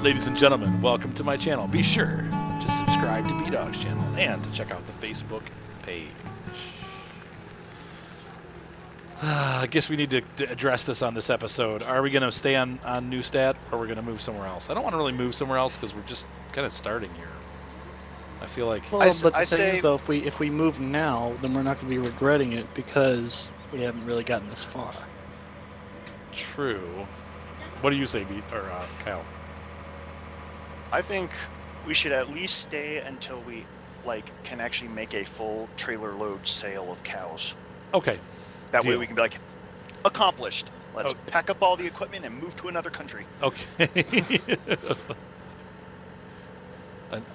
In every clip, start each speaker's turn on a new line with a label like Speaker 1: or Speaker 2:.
Speaker 1: Ladies and gentlemen, welcome to my channel. Be sure to subscribe to B-Dog's channel and to check out the Facebook page. I guess we need to address this on this episode. Are we going to stay on Neustadt, or are we going to move somewhere else? I don't want to really move somewhere else because we're just kind of starting here. I feel like...
Speaker 2: Well, but the thing is, though, if we move now, then we're not going to be regretting it because we haven't really gotten this far.
Speaker 1: True. What do you say, Kyle?
Speaker 3: I think we should at least stay until we can actually make a full trailer load sale of cows.
Speaker 1: Okay.
Speaker 3: That way we can be like, accomplished. Let's pack up all the equipment and move to another country.
Speaker 1: Okay.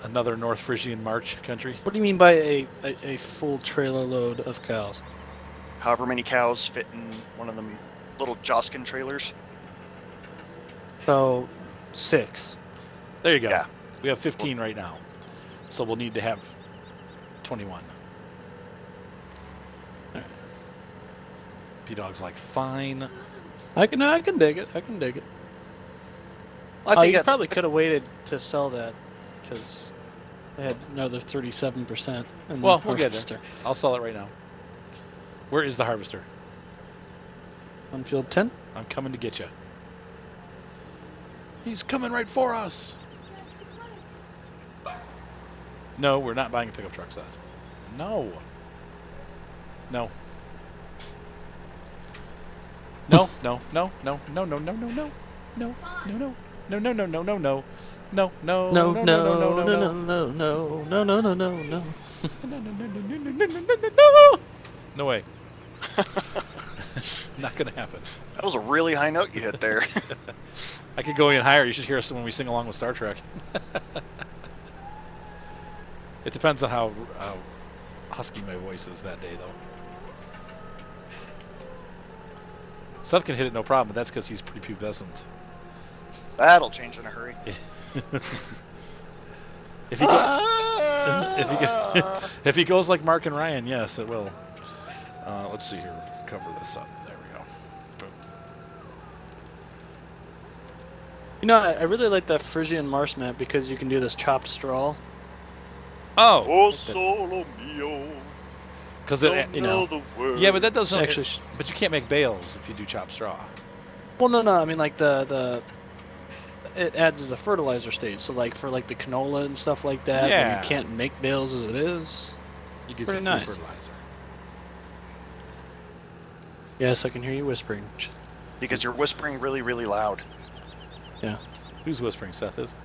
Speaker 1: Another North Frisian March country?
Speaker 2: What do you mean by a full trailer load of cows?
Speaker 3: However many cows fit in one of them little Joskin trailers.
Speaker 2: So, 6.
Speaker 1: There you go.
Speaker 3: Yeah.
Speaker 1: We have 15 right now. So we'll need to have 21. P-Dog's like, fine.
Speaker 2: I can dig it. I can dig it.
Speaker 3: I think
Speaker 2: you probably could have waited to sell that because they had another 37%.
Speaker 1: Well, we'll get there. I'll sell it right now. Where is the harvester?
Speaker 2: On field 10?
Speaker 1: I'm coming to get you. He's coming right for us. No, we're not buying a pickup truck, Seth. No. No. No, no, no, no, no, no, no, no, no, no, no, no, no, no, no, no, no, no. No, no,
Speaker 2: no,
Speaker 1: no,
Speaker 2: no,
Speaker 1: no,
Speaker 2: no, no, no, no, no, no, no,
Speaker 1: no. No way. Not gonna happen.
Speaker 3: That was a really high note you hit there.
Speaker 1: I could go even higher. You should hear us when we sing along with Star Trek. It depends on how husky my voice is that day, though. Seth can hit it no problem, but that's because he's prepubescent.
Speaker 3: That'll change in a hurry.
Speaker 1: If he goes like Mark and Ryan, yes, it will. Let's see here. Cover this up. There we go. Boom.
Speaker 2: You know, I really like that Frisian Marsh map because you can do this chopped straw.
Speaker 1: Oh.
Speaker 3: Oh, solo mio.
Speaker 1: Because it, yeah, but that doesn't
Speaker 2: actually.
Speaker 1: But you can't make bales if you do chopped straw.
Speaker 2: Well, no. I mean, like it adds as a fertilizer stage. So, like for like the canola and stuff like that,
Speaker 1: yeah.
Speaker 2: you can't make bales as it is.
Speaker 1: You get
Speaker 2: Pretty
Speaker 1: some
Speaker 2: nice.
Speaker 1: free fertilizer.
Speaker 2: Yes, I can hear you whispering.
Speaker 3: Because you're whispering really, really loud.
Speaker 2: Yeah.
Speaker 1: Who's whispering? Seth is.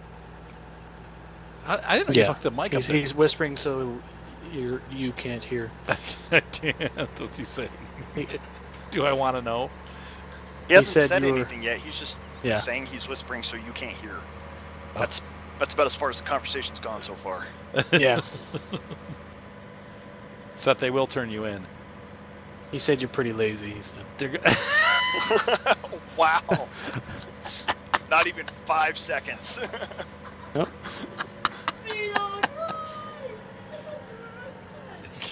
Speaker 1: I didn't hook the mic up there.
Speaker 2: He's whispering so you can't hear.
Speaker 1: I can't. What's he saying? Do I want to know?
Speaker 3: He hasn't
Speaker 2: said
Speaker 3: said
Speaker 2: you were-
Speaker 3: anything yet. He's just
Speaker 2: Yeah.
Speaker 3: saying he's whispering so you can't hear.
Speaker 1: Oh.
Speaker 3: That's about as far as the conversation's gone so far.
Speaker 2: Yeah.
Speaker 1: Seth, they will turn you in.
Speaker 2: He said you're pretty lazy. He said.
Speaker 3: Wow. Not even 5 seconds.
Speaker 2: Nope.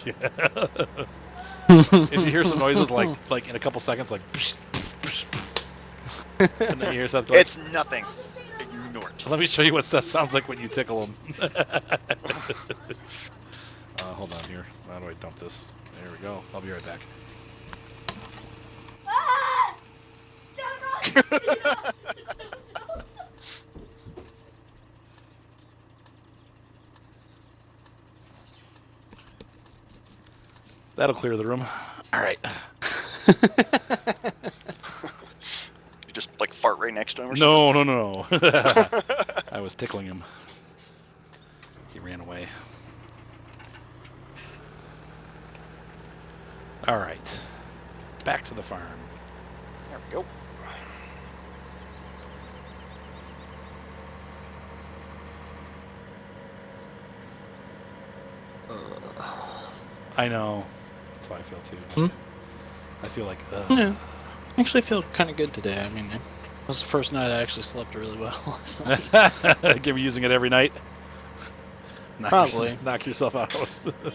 Speaker 1: Yeah. If you hear some noises like in a couple seconds, like psh, psh, psh, and then you hear Seth go,
Speaker 3: It's nothing. Ignore it.
Speaker 1: let me show you what Seth sounds like when you tickle him. Hold on here. How do I dump this? There we go. I'll be right back. That'll clear the room. All right.
Speaker 3: You just fart right next to him or
Speaker 1: No. I was tickling him. He ran away. All right. Back to the farm.
Speaker 3: There we go.
Speaker 1: I know. That's how I feel too.
Speaker 2: Hmm?
Speaker 1: I feel like,
Speaker 2: Yeah. I actually feel kind of good today. I mean, it was the first night I actually slept really well last night.
Speaker 1: Give me using it every night.
Speaker 2: Probably.
Speaker 1: Knock yourself out.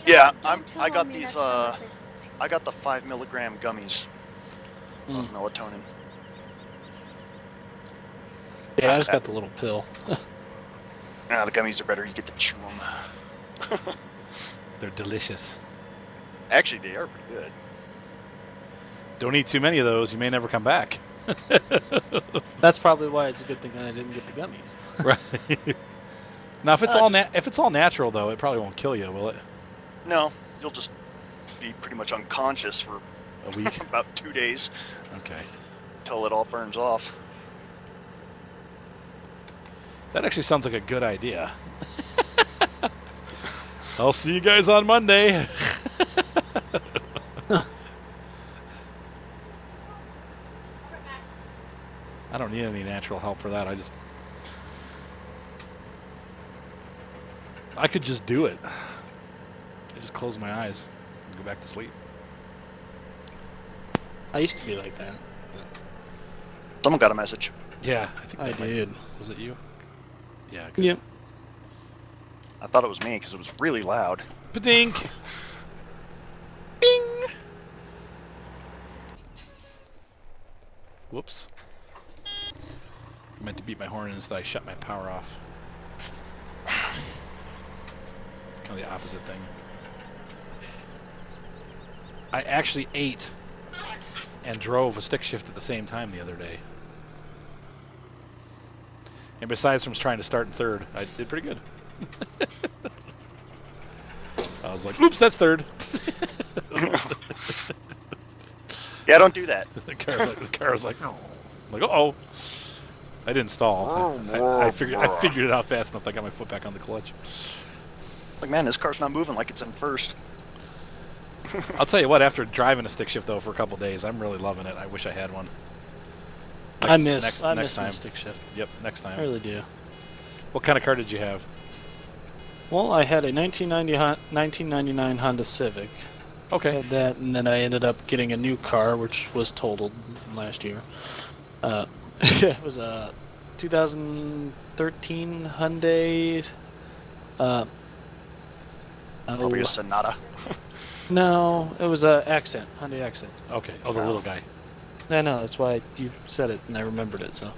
Speaker 3: Yeah, I got these. I got the 5 milligram gummies of melatonin.
Speaker 2: Yeah, I just got the little pill.
Speaker 3: Nah, the gummies are better. You get to chew them.
Speaker 1: They're delicious.
Speaker 3: Actually, they are pretty good.
Speaker 1: Don't eat too many of those. You may never come back.
Speaker 2: That's probably why it's a good thing I didn't get the gummies.
Speaker 1: Right. Now, if it's if it's all natural, though, it probably won't kill you, will it?
Speaker 3: No, you'll just be pretty much unconscious for
Speaker 1: A week?
Speaker 3: about 2 days
Speaker 1: Okay.
Speaker 3: till it all burns off.
Speaker 1: That actually sounds like a good idea. I'll see you guys on Monday. I don't need any natural help for that. I could just do it. I just close my eyes and go back to sleep.
Speaker 2: I used to be like that.
Speaker 3: Someone got a message.
Speaker 1: Yeah, I think
Speaker 2: I
Speaker 1: that
Speaker 2: did.
Speaker 1: Was it you? Yeah. Good.
Speaker 2: Yep.
Speaker 3: I thought it was me because it was really loud.
Speaker 1: Padink.
Speaker 3: Bing!
Speaker 1: Whoops. I meant to beat my horn and instead I shut my power off. Kind of the opposite thing. I actually ate and drove a stick shift at the same time the other day. And besides from trying to start in third, I did pretty good. I was like, oops, that's third.
Speaker 3: Yeah, don't do that.
Speaker 1: The car was like, oh. I'm like, uh-oh. I didn't stall. I figured it out fast enough. I got my foot back on the clutch.
Speaker 3: Like, man, this car's not moving like it's in first.
Speaker 1: I'll tell you what, after driving a stick shift, though, for a couple days, I'm really loving it. I wish I had one.
Speaker 2: I miss
Speaker 1: next
Speaker 2: my
Speaker 1: time.
Speaker 2: stick shift.
Speaker 1: Yep, next time.
Speaker 2: I really do.
Speaker 1: What kind of car did you have?
Speaker 2: Well, I had a 1999 Honda Civic.
Speaker 1: Okay.
Speaker 2: Had that, and then I ended up getting a new car, which was totaled last year. It was a 2013 Hyundai.
Speaker 3: Probably a Sonata.
Speaker 2: No, it was a Accent, Hyundai Accent.
Speaker 1: Okay. Oh, the little guy.
Speaker 2: I know, that's why you said it, and I remembered it. So,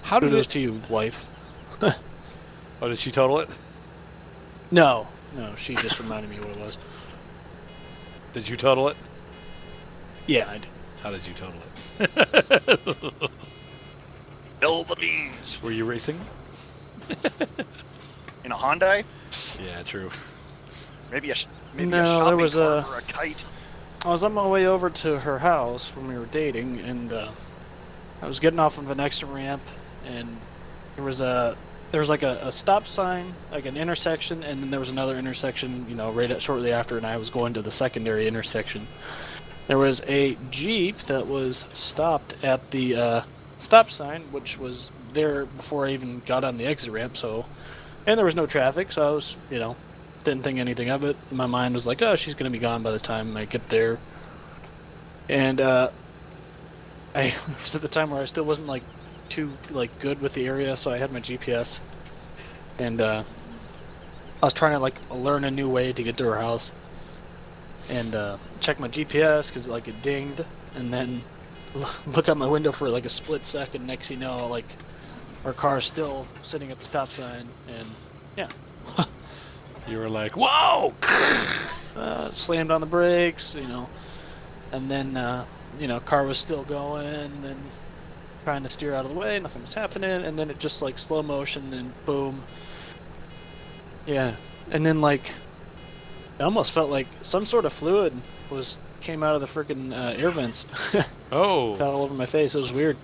Speaker 1: How did
Speaker 2: kudos
Speaker 1: it?
Speaker 2: to you, wife.
Speaker 1: Oh, did she total it?
Speaker 2: No, she just reminded me what it was.
Speaker 1: Did you total it?
Speaker 2: Yeah, I did.
Speaker 1: How did you total it?
Speaker 3: Bill the beans.
Speaker 1: Were you racing?
Speaker 3: In a Hyundai?
Speaker 1: Yeah, true.
Speaker 3: Maybe a
Speaker 2: No,
Speaker 3: shopping
Speaker 2: there was
Speaker 3: cart or a kite.
Speaker 2: I was on my way over to her house when we were dating, and I was getting off of an exit ramp, and there was like a stop sign, like an intersection, and then there was another intersection, shortly after, and I was going to the secondary intersection. There was a Jeep that was stopped at the stop sign, which was there before I even got on the exit ramp, and there was no traffic, so I was, didn't think anything of it. My mind was like, oh, she's going to be gone by the time I get there. And I was at the time where I still wasn't too good with the area, so I had my GPS. And I was trying to learn a new way to get to her house. And check my GPS because it dinged, and then look out my window for a split second. Next thing you know, our car's still sitting at the stop sign, and yeah.
Speaker 1: You were like, whoa!
Speaker 2: Slammed on the brakes, and then, car was still going, and then trying to steer out of the way, nothing was happening, and then it just slow motion, and boom. Yeah, and then it almost felt like some sort of fluid came out of the freaking air vents.
Speaker 1: Oh.
Speaker 2: Got all over my face. It was weird.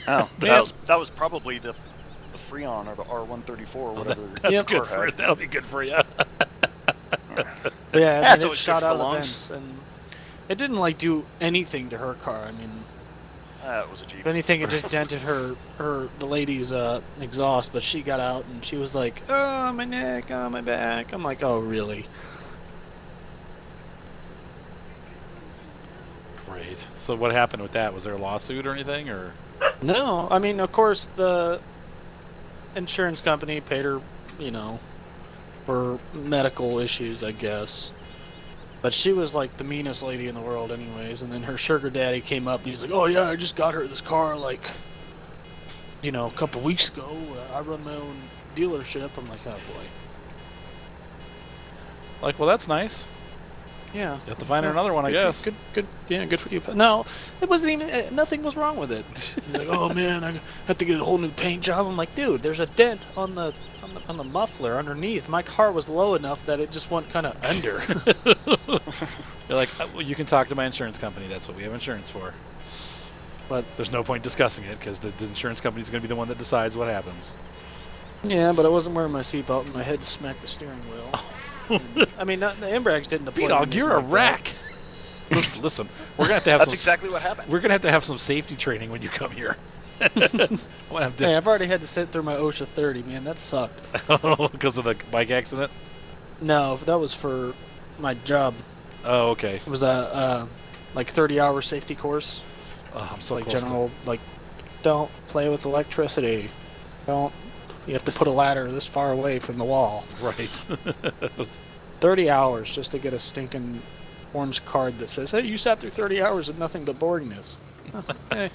Speaker 3: Oh,
Speaker 1: Yeah.
Speaker 3: that was probably the Freon or the R134 or whatever.
Speaker 1: That's
Speaker 2: Yep.
Speaker 1: good for it. That'll be good for you.
Speaker 2: But yeah,
Speaker 3: That's
Speaker 2: it
Speaker 3: always
Speaker 2: shot
Speaker 3: good for
Speaker 2: out
Speaker 3: the
Speaker 2: of the
Speaker 3: lungs.
Speaker 2: vents, and it didn't do anything to her car. I mean,
Speaker 3: That was a Jeep.
Speaker 2: if anything, it just dented the lady's exhaust. But she got out and she was like, "Oh, my neck, oh, my back." I'm like, "Oh, really?"
Speaker 1: Great. So what happened with that? Was there a lawsuit or anything, or?
Speaker 2: No, I mean, of course, the insurance company paid her, for medical issues, I guess. But she was the meanest lady in the world, anyways. And then her sugar daddy came up and he's like, "Oh yeah, I just got her this car a couple weeks ago, I run my own dealership. I'm like, oh boy.
Speaker 1: Like, well, that's nice.
Speaker 2: Yeah.
Speaker 1: You have to find her another one, I guess.
Speaker 2: Good. Yeah, good for you. But no, it wasn't even. Nothing was wrong with it. He's like, oh man, I have to get a whole new paint job. I'm like, dude, there's a dent on the muffler underneath. My car was low enough that it just went kind of under.
Speaker 1: You're like, well, you can talk to my insurance company. That's what we have insurance for.
Speaker 2: But
Speaker 1: there's no point discussing it because the insurance company is going to be the one that decides what happens.
Speaker 2: Yeah, but I wasn't wearing my seatbelt and my head smacked the steering wheel. And, I mean, the embrags didn't deploy.
Speaker 1: B-Dog, you're a wreck. Listen, we're gonna have to have
Speaker 3: That's
Speaker 1: some,
Speaker 3: exactly what happened.
Speaker 1: We're gonna have some safety training when you come here.
Speaker 2: Hey, I've already had to sit through my OSHA 30, man. That sucked.
Speaker 1: Because of the bike accident?
Speaker 2: No, that was for my job.
Speaker 1: Oh, okay.
Speaker 2: It was a like 30-hour safety course.
Speaker 1: Oh, I'm so
Speaker 2: like
Speaker 1: close
Speaker 2: general, like, don't play with electricity. Don't. You have to put a ladder this far away from the wall.
Speaker 1: Right.
Speaker 2: 30 hours just to get a stinking orange card that says, hey, you sat through 30 hours of nothing but boringness. Hey.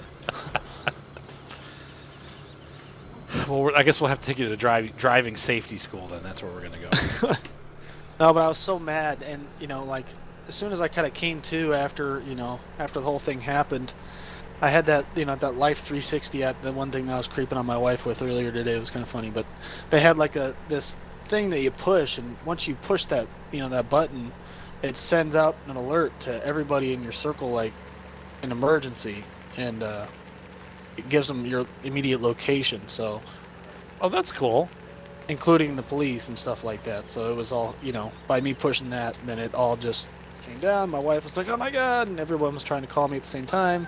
Speaker 1: Well, I guess we'll have to take you to driving safety school then. That's where we're going to go.
Speaker 2: No, but I was so mad. And, like, as soon as I kind of came to after the whole thing happened, I had that, that Life 360 app, the one thing that I was creeping on my wife with earlier today. It was kind of funny, but they had like this thing that you push, and once you push that, that button, it sends out an alert to everybody in your circle, like an emergency, and it gives them your immediate location. So,
Speaker 1: oh, that's cool.
Speaker 2: including the police and stuff like that. So it was all, by me pushing that, then it all just came down. My wife was like, oh my God, and everyone was trying to call me at the same time.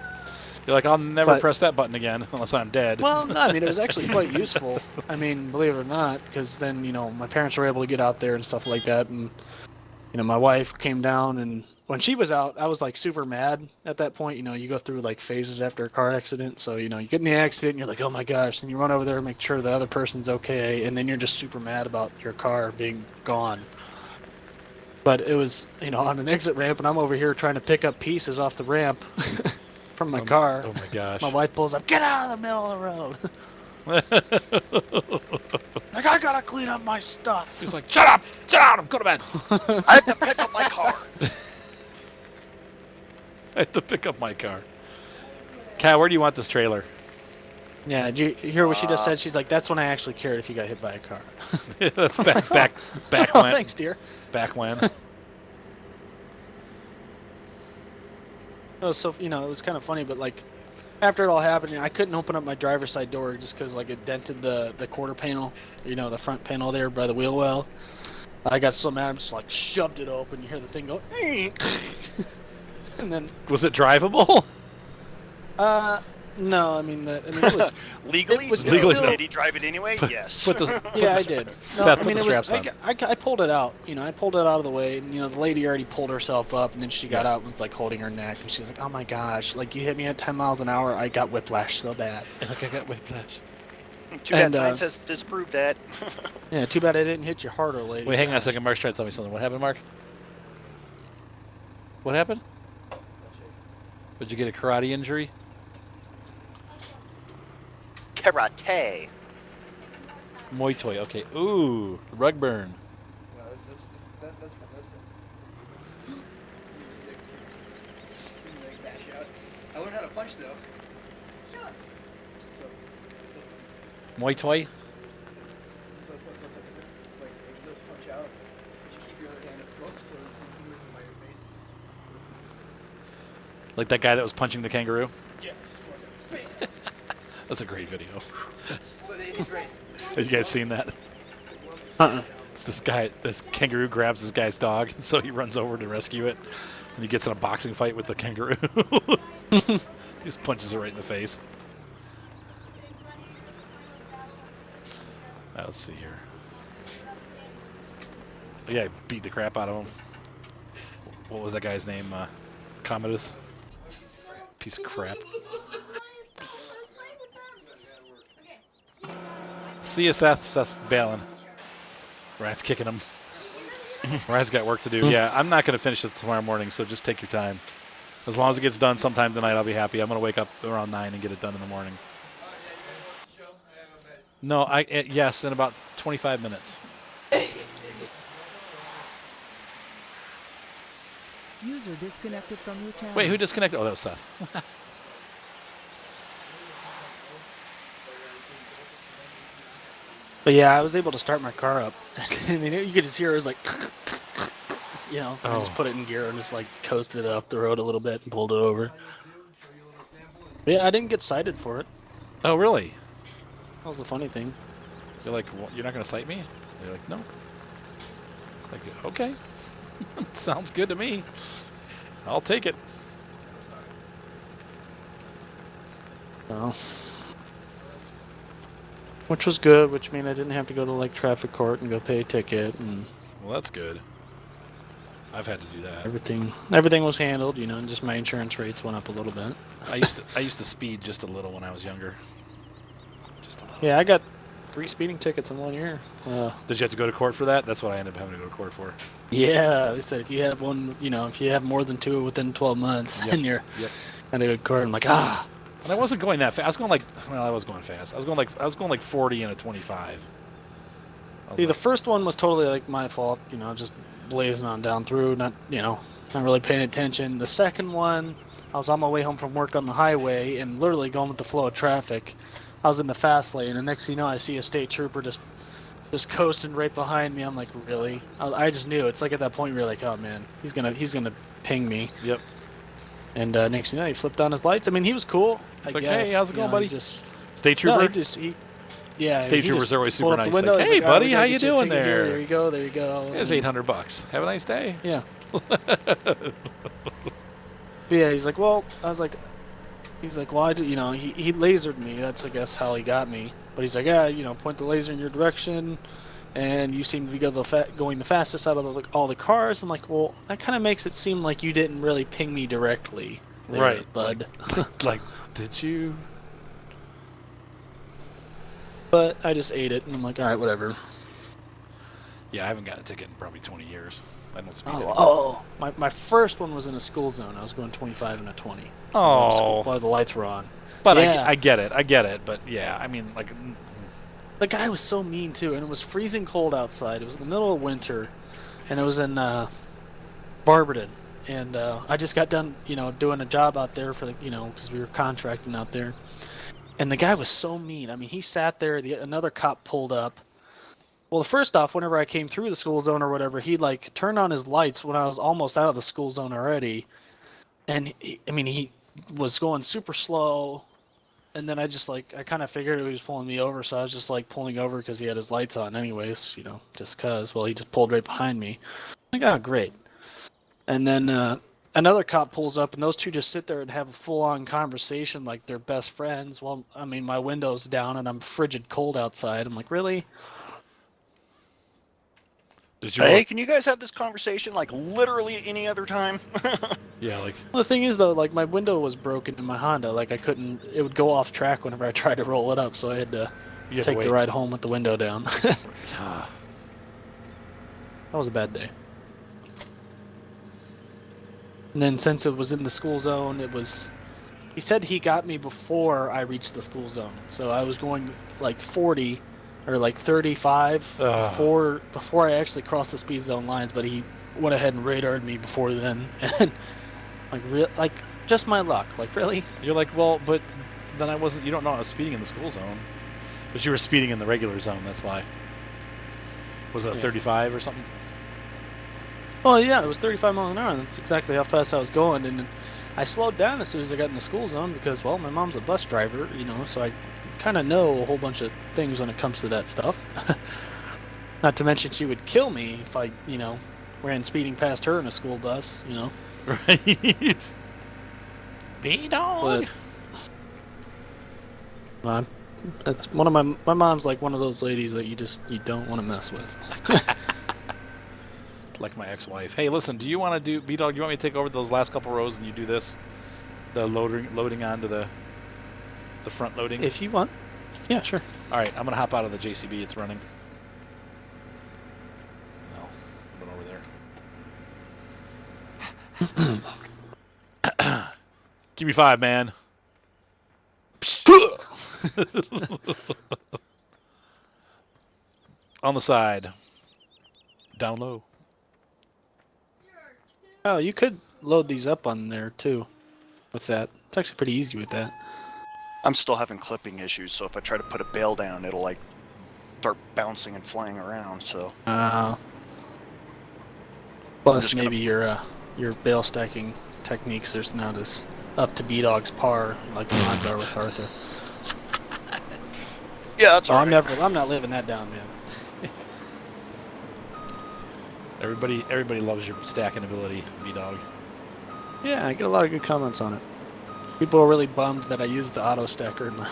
Speaker 1: You're like, I'll never press that button again unless I'm dead.
Speaker 2: Well, no, I mean, it was actually quite useful. I mean, believe it or not, because then, my parents were able to get out there and stuff like that. And, my wife came down, and when she was out, I was like super mad at that point. You go through like phases after a car accident. So, you get in the accident, and you're like, oh my gosh. Then you run over there and make sure the other person's okay. And then you're just super mad about your car being gone. But it was, on an exit ramp, and I'm over here trying to pick up pieces off the ramp. From my car.
Speaker 1: Oh my gosh.
Speaker 2: My wife pulls up, get out of the middle of the road. Like, I gotta clean up my stuff.
Speaker 1: He's like, shut up, I'm going to bed.
Speaker 3: I have to pick up my car.
Speaker 1: I have to pick up my car. Kat, where do you want this trailer?
Speaker 2: Yeah, did you hear what she just said? She's like, that's when I actually cared if you got hit by a car.
Speaker 1: That's back
Speaker 2: Oh,
Speaker 1: when.
Speaker 2: thanks, dear.
Speaker 1: Back when.
Speaker 2: It was so, it was kind of funny, but like, after it all happened, I couldn't open up my driver's side door just because like it dented the quarter panel, the front panel there by the wheel well. I got so mad, I just like shoved it open. You hear the thing go, and then.
Speaker 1: Was it drivable?
Speaker 2: No, I mean, it was
Speaker 3: legally.
Speaker 1: Legally,
Speaker 3: Did he drive it anyway? Yes.
Speaker 2: Yeah, I did. No,
Speaker 1: Seth,
Speaker 2: I mean,
Speaker 1: put the straps on.
Speaker 2: I pulled it out. I pulled it out of the way, and the lady already pulled herself up, and then she got out and was like holding her neck, and she's like, "Oh my gosh, like you hit me at 10 miles an hour. I got whiplash so bad."
Speaker 1: Like I got whiplash.
Speaker 3: Too bad science has disproved that.
Speaker 2: Yeah, too bad I didn't hit you harder, lady.
Speaker 1: Wait, hang on a second. Mark's trying to tell me something. What happened, Mark? What happened? Did you get a karate injury?
Speaker 3: Karate.
Speaker 1: Muay Thai. Okay. Ooh, rug burn.
Speaker 4: No, that's fun. Like dash out. I learned how to punch though. Sure. So
Speaker 1: Muay Thai.
Speaker 4: so like you punch out. You should keep your other hand up close so you can move by your face.
Speaker 1: Like that guy that was punching the kangaroo.
Speaker 4: Yeah. Just punch out.
Speaker 1: That's a great video.
Speaker 4: But it's great.
Speaker 1: Have you guys seen that?
Speaker 2: Uh-uh.
Speaker 1: It's this kangaroo grabs this guy's dog, and so he runs over to rescue it, and he gets in a boxing fight with the kangaroo. He just punches it right in the face. Now, let's see here. Yeah, I beat the crap out of him. What was that guy's name? Commodus? Piece of crap. See you, Seth. Seth's bailing. Rat's kicking him. Rat's got work to do. Yeah, I'm not going to finish it tomorrow morning, so just take your time. As long as it gets done sometime tonight, I'll be happy. I'm going to wake up around 9 and get it done in the morning. No, yes, in about 25 minutes.
Speaker 5: User disconnected from your channel.
Speaker 1: Wait, who disconnected? Oh, that was Seth.
Speaker 2: But yeah, I was able to start my car up. I mean, you could just hear it was like, you know, I just
Speaker 1: Oh.
Speaker 2: put it in gear and just like coasted it up the road a little bit and pulled it over. But yeah, I didn't get cited for it.
Speaker 1: Oh, really?
Speaker 2: That was the funny thing.
Speaker 1: You're like, you're not going to cite me? They're like, no. Like, okay. Sounds good to me. I'll take it.
Speaker 2: So, which was good, which meant I didn't have to go to like traffic court and go pay a ticket, and
Speaker 1: Well, that's good. I've had to do that.
Speaker 2: everything was handled, you know, and just my insurance rates went up a little bit.
Speaker 1: I used to speed just a little when I was younger. Just a little.
Speaker 2: Yeah, I got 3 speeding tickets in 1 year.
Speaker 1: Did you have to go to court for that? That's what I ended up having to go to court for.
Speaker 2: Yeah, they said if you have one, you know, if you have more than 2 within 12 months, then you're gonna go to court. I'm like, ah.
Speaker 1: And I wasn't going that fast. I was going like, well, I was going fast. I was going like 40 and a 25.
Speaker 2: See, the first one was totally like my fault, you know, just blazing on down through, not really paying attention. The second one, I was on my way home from work on the highway and literally going with the flow of traffic. I was in the fast lane, and next thing you know, I see a state trooper just coasting right behind me. I'm like, really? I just knew. It's like at that point where you're like, oh man, he's gonna ping me.
Speaker 1: Yep.
Speaker 2: And next thing you know, he flipped on his lights. I mean, he was cool.
Speaker 1: It's
Speaker 2: I
Speaker 1: like,
Speaker 2: guess.
Speaker 1: hey, how's it going, buddy?
Speaker 2: No,
Speaker 1: State trooper.
Speaker 2: yeah.
Speaker 1: State troopers are always super
Speaker 2: pulled up the
Speaker 1: nice.
Speaker 2: window,
Speaker 1: Like,
Speaker 2: he's
Speaker 1: hey,
Speaker 2: like,
Speaker 1: buddy,
Speaker 2: we
Speaker 1: how
Speaker 2: gotta
Speaker 1: you
Speaker 2: get a
Speaker 1: doing
Speaker 2: ticket here.
Speaker 1: there?
Speaker 2: There you go. There you go.
Speaker 1: Here's $800. Have a nice day.
Speaker 2: Yeah. But yeah, he's like, well, well, he lasered me. That's, I guess, how he got me. But he's like, yeah, point the laser in your direction, and you seem to be going the fastest out of all the cars. I'm like, well, that kind of makes it seem like you didn't really ping me directly, there,
Speaker 1: Right,
Speaker 2: bud.
Speaker 1: Like, did you?
Speaker 2: But I just ate it, and I'm like, all right, whatever.
Speaker 1: Yeah, I haven't gotten a ticket in probably 20 years. I don't speed anymore.
Speaker 2: Oh, my first one was in a school zone. I was going 25 and a 20.
Speaker 1: Oh.
Speaker 2: While the lights were on.
Speaker 1: But
Speaker 2: yeah.
Speaker 1: I get it. But yeah, I mean, like,
Speaker 2: The guy was so mean too, and it was freezing cold outside. It was in the middle of winter, and it was in Barberton. And I just got done, doing a job out there for the, because we were contracting out there. And the guy was so mean. I mean, he sat there. Another cop pulled up. Well, first off, whenever I came through the school zone or whatever, he like turned on his lights when I was almost out of the school zone already. And he was going super slow. And then I kind of figured he was pulling me over, so I was just like pulling over because he had his lights on anyways, just cause. Well, he just pulled right behind me. I'm like, oh, great. And then another cop pulls up, and those two just sit there and have a full-on conversation like they're best friends. Well, I mean, my window's down, and I'm frigid cold outside. I'm like, really?
Speaker 3: Hey, can you guys have this conversation like literally any other time?
Speaker 1: yeah, like.
Speaker 2: Well, the thing is, though, like my window was broken in my Honda. Like it would go off track whenever I tried to roll it up, so I had to take the ride home with the window down. That was a bad day. And then since it was in the school zone, he said he got me before I reached the school zone. So I was going like 40 or like 35 before I actually crossed the speed zone lines, but he went ahead and radared me before then. And like just my luck. Like, really?
Speaker 1: You're like, well, but then you don't know I was speeding in the school zone. But you were speeding in the regular zone, that's why. Was it 35 or something?
Speaker 2: Oh yeah, it was 35 miles an hour. That's exactly how fast I was going, and I slowed down as soon as I got in the school zone because, well, my mom's a bus driver, so I kind of know a whole bunch of things when it comes to that stuff. Not to mention she would kill me if I, ran speeding past her in a school bus,
Speaker 1: Right. B-dog.
Speaker 2: But, that's one of my mom's like one of those ladies that you don't want to mess with.
Speaker 1: Like my ex-wife. Hey, listen, do you want to do B-Dog? Do you want me to take over those last couple rows and you do this? The loading onto the front loading?
Speaker 2: If you want. Yeah, sure.
Speaker 1: All right, I'm going to hop out of the JCB. It's running. No, I went over there. Give me 5, man. On the side. Down low.
Speaker 2: Oh, you could load these up on there too. With that, it's actually pretty easy with that.
Speaker 3: I'm still having clipping issues, so if I try to put a bale down, it'll like start bouncing and flying around. So
Speaker 2: Plus,
Speaker 3: just gonna-
Speaker 2: maybe your bale stacking techniques are not as up to B-Dog's par like the mine are with Arthur.
Speaker 3: yeah, that's
Speaker 2: Oh,
Speaker 3: all right.
Speaker 2: I'm not living that down, man.
Speaker 1: Everybody loves your stacking ability, B-Dog.
Speaker 2: Yeah, I get a lot of good comments on it. People are really bummed that I used the auto stacker in my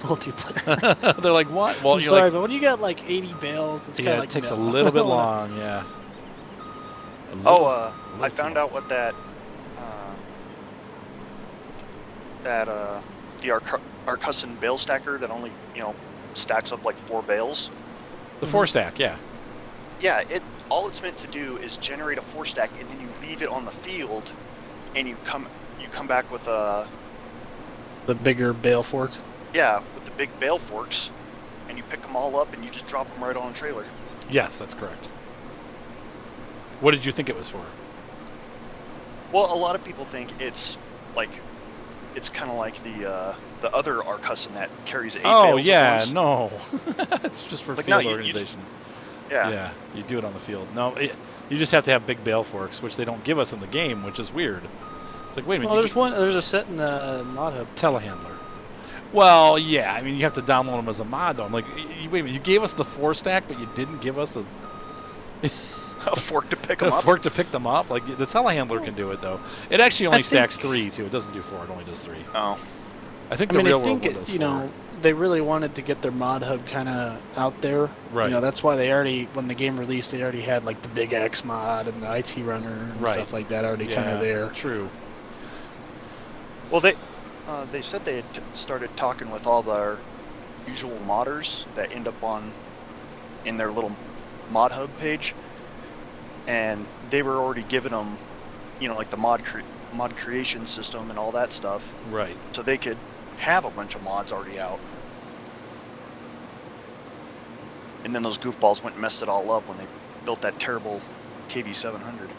Speaker 2: multiplayer.
Speaker 1: They're like, what? Well,
Speaker 2: I'm
Speaker 1: you're
Speaker 2: sorry,
Speaker 1: like,
Speaker 2: but when you got like 80 bales, it's kind of
Speaker 1: yeah,
Speaker 2: like
Speaker 1: it takes a
Speaker 2: no.
Speaker 1: little bit long, yeah.
Speaker 3: I found out what the Arcusson bale stacker that only stacks up like 4 bales.
Speaker 1: The 4-stack, yeah.
Speaker 3: Yeah, all it's meant to do is generate a 4-stack, and then you leave it on the field, and you come back with
Speaker 2: The bigger bale fork.
Speaker 3: with the big bale forks, and you pick them all up and you just drop them right on a trailer.
Speaker 1: Yes, that's correct. What did you think it was for?
Speaker 3: Well, a lot of people think it's kind of like the other Arcusson that carries 8
Speaker 1: Oh,
Speaker 3: bales at
Speaker 1: yeah,
Speaker 3: once.
Speaker 1: no. It's just for
Speaker 3: Like,
Speaker 1: field
Speaker 3: no,
Speaker 1: organization.
Speaker 3: Yeah.
Speaker 1: You do it on the field. No, you just have to have big bale forks, which they don't give us in the game, which is weird. It's like, wait a minute.
Speaker 2: Well, there's a set in the mod hub.
Speaker 1: Telehandler. Well, yeah, I mean, you have to download them as a mod, though. I'm like, wait a minute, you gave us the 4-stack, but you didn't give us a
Speaker 3: A fork to pick them up.
Speaker 1: fork to pick them up? Like, the telehandler can do it, though. It actually only stacks 3, too. It doesn't do 4. It only does 3.
Speaker 3: Oh.
Speaker 1: I think
Speaker 2: I
Speaker 1: the
Speaker 2: mean,
Speaker 1: real
Speaker 2: I think
Speaker 1: world one does 4.
Speaker 2: they really wanted to get their mod hub kind of out there.
Speaker 1: Right.
Speaker 2: That's why when the game released, they already had like the Big X mod and the IT runner and
Speaker 1: Right.
Speaker 2: stuff like that already kind of there.
Speaker 1: True.
Speaker 3: Well, they said they had started talking with all their usual modders that end up in their little mod hub page, and they were already giving them, like the mod creation system and all that stuff,
Speaker 1: Right.
Speaker 3: so they could have a bunch of mods already out. And then those goofballs went and messed it all up when they built that terrible KV700.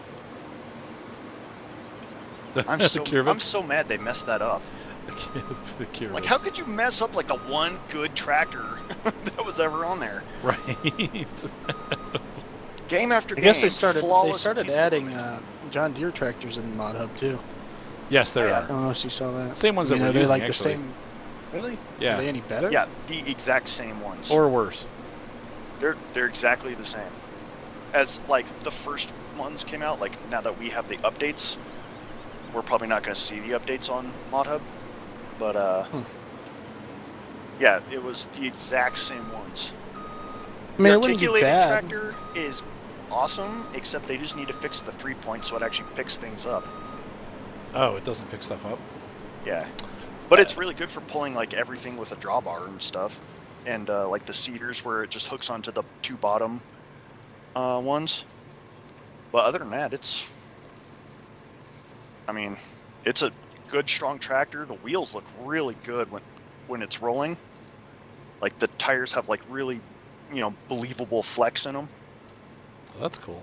Speaker 3: I'm so mad they messed that up.
Speaker 1: The Curvus.
Speaker 3: Like, how could you mess up like the one good tractor that was ever on there?
Speaker 1: Right.
Speaker 3: Game after
Speaker 2: I
Speaker 3: game.
Speaker 2: guess they started
Speaker 3: flawless piece of
Speaker 2: adding
Speaker 3: equipment.
Speaker 2: John Deere tractors in the mod hub too.
Speaker 1: Yes, there
Speaker 3: Yeah.
Speaker 2: I
Speaker 1: are.
Speaker 2: don't know if you saw that.
Speaker 1: Same ones that we're
Speaker 2: are they
Speaker 1: using,
Speaker 2: like
Speaker 1: actually.
Speaker 2: the same? Really?
Speaker 1: Yeah.
Speaker 2: Are they any better?
Speaker 3: Yeah, the exact same ones.
Speaker 1: Or worse.
Speaker 3: They're exactly the same. As like the first ones came out, like now that we have the updates, we're probably not going to see the updates on Mod Hub, but yeah, it was the exact same ones.
Speaker 2: I mean,
Speaker 3: The
Speaker 2: it wouldn't be
Speaker 3: articulated
Speaker 2: bad.
Speaker 3: tractor is awesome, except they just need to fix the 3-point so it actually picks things up.
Speaker 1: Oh, it doesn't pick stuff up.
Speaker 3: Yeah, but it's really good for pulling like everything with a drawbar and stuff, and like the seaters where it just hooks onto the 2 bottom ones. But other than that, it's a good strong tractor. The wheels look really good when it's rolling. Like the tires have like really, believable flex in them.
Speaker 1: Well, that's cool.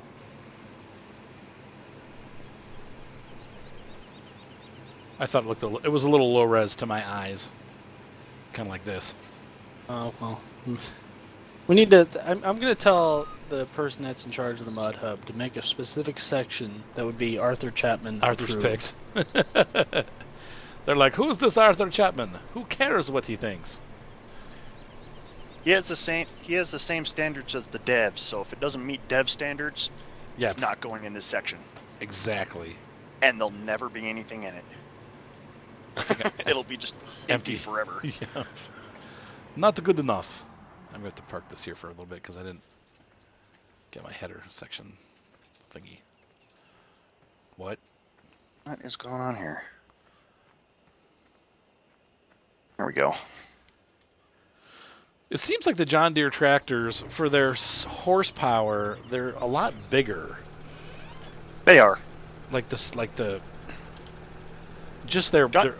Speaker 1: I thought it was a little low res to my eyes. Kind of like this.
Speaker 2: Oh well. We need to. I'm going to tell the person that's in charge of the mod hub to make a specific section that would be Arthur Chapman.
Speaker 1: Arthur's
Speaker 2: approved.
Speaker 1: picks. They're like, who's this Arthur Chapman? Who cares what he thinks?
Speaker 3: He has the same standards as the devs. So if it doesn't meet dev standards,
Speaker 1: Yeah,
Speaker 3: it's not going in this section,
Speaker 1: exactly.
Speaker 3: and there'll never be anything in it. It'll be just empty forever.
Speaker 1: Yeah. Not good enough. I'm going to have to park this here for a little bit because I didn't get my header section thingy. What?
Speaker 3: What is going on here? There we go.
Speaker 1: It seems like the John Deere tractors, for their horsepower, they're a lot bigger.
Speaker 3: They are.
Speaker 1: Like their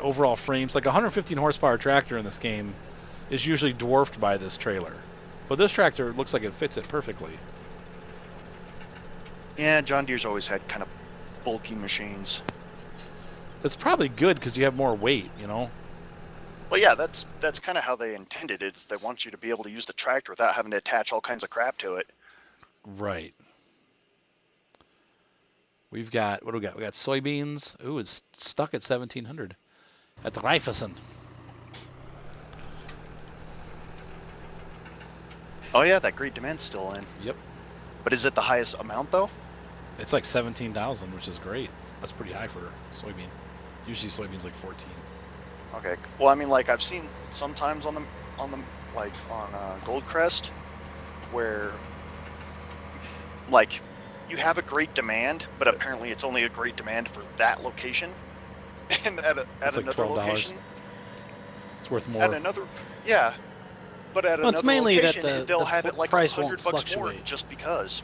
Speaker 1: overall frames. Like a 115 horsepower tractor in this game is usually dwarfed by this trailer. But this tractor looks like it fits it perfectly.
Speaker 3: Yeah, John Deere's always had kind of bulky machines.
Speaker 1: That's probably good because you have more weight, you know?
Speaker 3: Well, yeah, that's kind of how they intended it. Is they want you to be able to use the tractor without having to attach all kinds of crap to it.
Speaker 1: Right. We've got, what do we got? We got soybeans. Ooh, it's stuck at 1,700 at the Reifeisen.
Speaker 3: Oh yeah, that great demand's still in.
Speaker 1: Yep.
Speaker 3: But is it the highest amount though?
Speaker 1: It's like 17,000, which is great. That's pretty high for soybean. Usually soybeans like 14.
Speaker 3: Okay. Well, I mean, like I've seen sometimes on the like on Goldcrest, where like you have a great demand, but apparently it's only a great demand for that location, and at
Speaker 1: It's like
Speaker 3: another
Speaker 1: $12.
Speaker 3: location,
Speaker 1: It's worth more.
Speaker 3: at another, yeah. But at
Speaker 2: Well, it's
Speaker 3: another
Speaker 2: mainly that
Speaker 3: location,
Speaker 2: the-
Speaker 3: they'll
Speaker 2: the
Speaker 3: have it like
Speaker 2: price won't
Speaker 3: $100 more
Speaker 2: fluctuate.
Speaker 3: just because.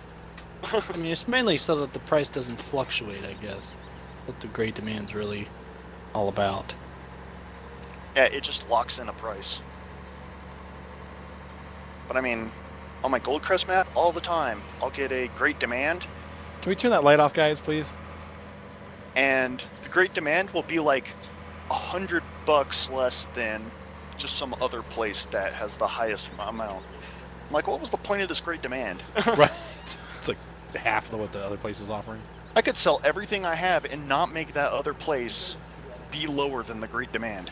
Speaker 2: I mean, it's mainly so that the price doesn't fluctuate, I guess. What the great demand's really all about.
Speaker 3: Yeah, it just locks in a price. But I mean, on my Goldcrest map, all the time, I'll get a great demand,
Speaker 1: Can we turn that light off, guys, please?
Speaker 3: and the great demand will be like $100 less than just some other place that has the highest amount. I'm like, what was the point of this great demand?
Speaker 1: Right. It's like half of what the other place is offering.
Speaker 3: I could sell everything I have and not make that other place be lower than the great demand.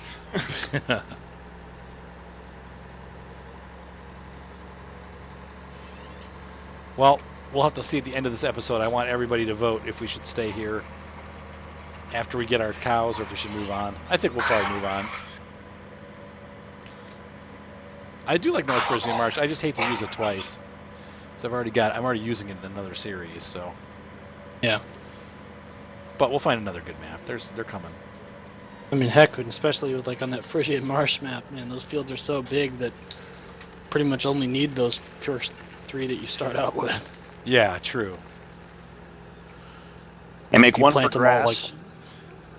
Speaker 1: Well, we'll have to see at the end of this episode. I want everybody to vote if we should stay here after we get our cows or if we should move on. I think we'll probably move on. I do like North Jersey and Marsh. I just hate to use it twice. So I'm already using it in another series, so.
Speaker 2: Yeah.
Speaker 1: But we'll find another good map. They're coming.
Speaker 2: I mean, heck, and especially with like on that Frisian Marsh map, man, those fields are so big that pretty much only need those first 3 that you start out with.
Speaker 1: Yeah, true.
Speaker 3: And make
Speaker 2: You
Speaker 3: one for
Speaker 2: plant them all,
Speaker 3: grass.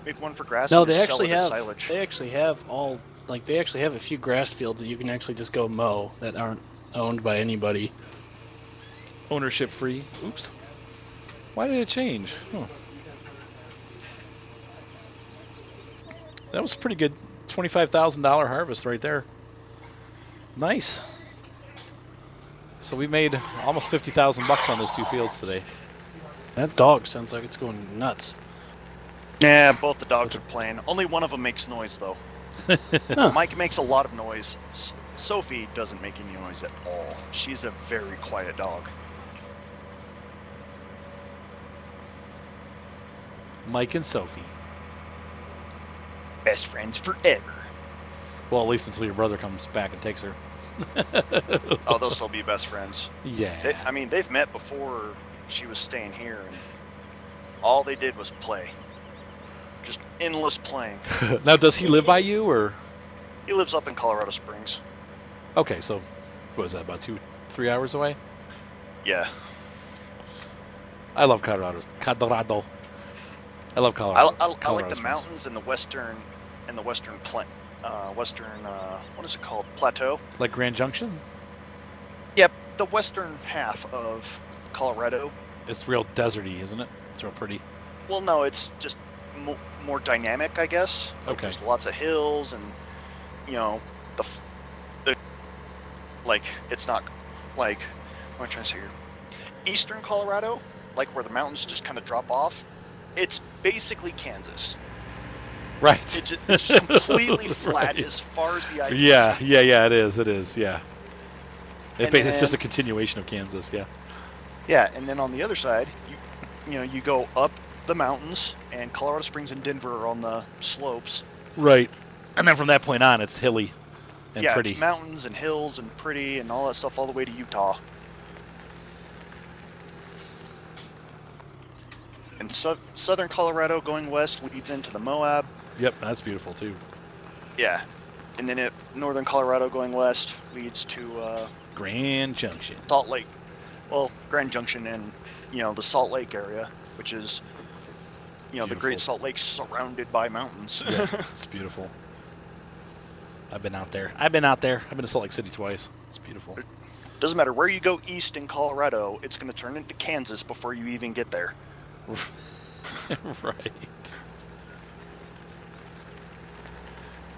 Speaker 3: Make one for grass.
Speaker 2: No,
Speaker 3: and
Speaker 2: they
Speaker 3: just sell
Speaker 2: actually
Speaker 3: it as
Speaker 2: have.
Speaker 3: silage.
Speaker 2: They actually have all. Like they actually have a few grass fields that you can actually just go mow that aren't owned by anybody.
Speaker 1: Ownership free. Oops. Why did it change? Huh. That was a pretty good $25,000 harvest right there. Nice. So we made almost $50,000 on those 2 fields today.
Speaker 2: That dog sounds like it's going nuts.
Speaker 3: Yeah, both the dogs are playing. Only one of them makes noise though.
Speaker 2: Huh.
Speaker 3: Mike makes a lot of noise. Sophie doesn't make any noise at all. She's a very quiet dog.
Speaker 1: Mike and Sophie.
Speaker 3: Best friends forever.
Speaker 1: Well, at least until your brother comes back and takes her.
Speaker 3: Oh, they'll still be best friends.
Speaker 1: Yeah.
Speaker 3: I mean, they've met before she was staying here, and all they did was play. Just endless playing.
Speaker 1: Now, does he live by you, or?
Speaker 3: He lives up in Colorado Springs.
Speaker 1: Okay, so what was that, about 2-3 hours away?
Speaker 3: Yeah.
Speaker 1: I love Colorado. I love
Speaker 3: I,
Speaker 1: Colorado.
Speaker 3: I like
Speaker 1: Colorado
Speaker 3: the
Speaker 1: Springs.
Speaker 3: mountains and the western what is it called? Plateau.
Speaker 1: Like Grand Junction?
Speaker 3: Yep, the western half of Colorado.
Speaker 1: It's real deserty, isn't it? It's real pretty.
Speaker 3: Well, no, it's just more dynamic, I guess. Like,
Speaker 1: Okay.
Speaker 3: There's lots of hills, and the like it's not like what am I trying to say here? Eastern Colorado, like where the mountains just kind of drop off. It's basically Kansas.
Speaker 1: Right.
Speaker 3: It's just completely flat
Speaker 1: Right.
Speaker 3: as far as the eye can
Speaker 1: Yeah,
Speaker 3: see.
Speaker 1: yeah, it is, yeah.
Speaker 3: And
Speaker 1: It's just
Speaker 3: then-
Speaker 1: a continuation of Kansas, yeah.
Speaker 3: Yeah, and then on the other side, you go up the mountains, and Colorado Springs and Denver are on the slopes.
Speaker 1: Right. And then from that point on, it's hilly and
Speaker 3: Yeah,
Speaker 1: pretty.
Speaker 3: it's mountains and hills and pretty and all that stuff all the way to Utah. And southern Colorado going west leads into the Moab.
Speaker 1: Yep, that's beautiful, too.
Speaker 3: Yeah. And then northern Colorado going west leads to
Speaker 1: Grand Junction.
Speaker 3: Salt Lake. Well, Grand Junction and, the Salt Lake area, which is, the
Speaker 1: Beautiful.
Speaker 3: Great Salt Lake surrounded by mountains.
Speaker 1: Yeah, it's beautiful. I've been out there. I've been to Salt Lake City twice. It's beautiful.
Speaker 3: Doesn't matter where you go east in Colorado, it's going to turn into Kansas before you even get there.
Speaker 1: Right.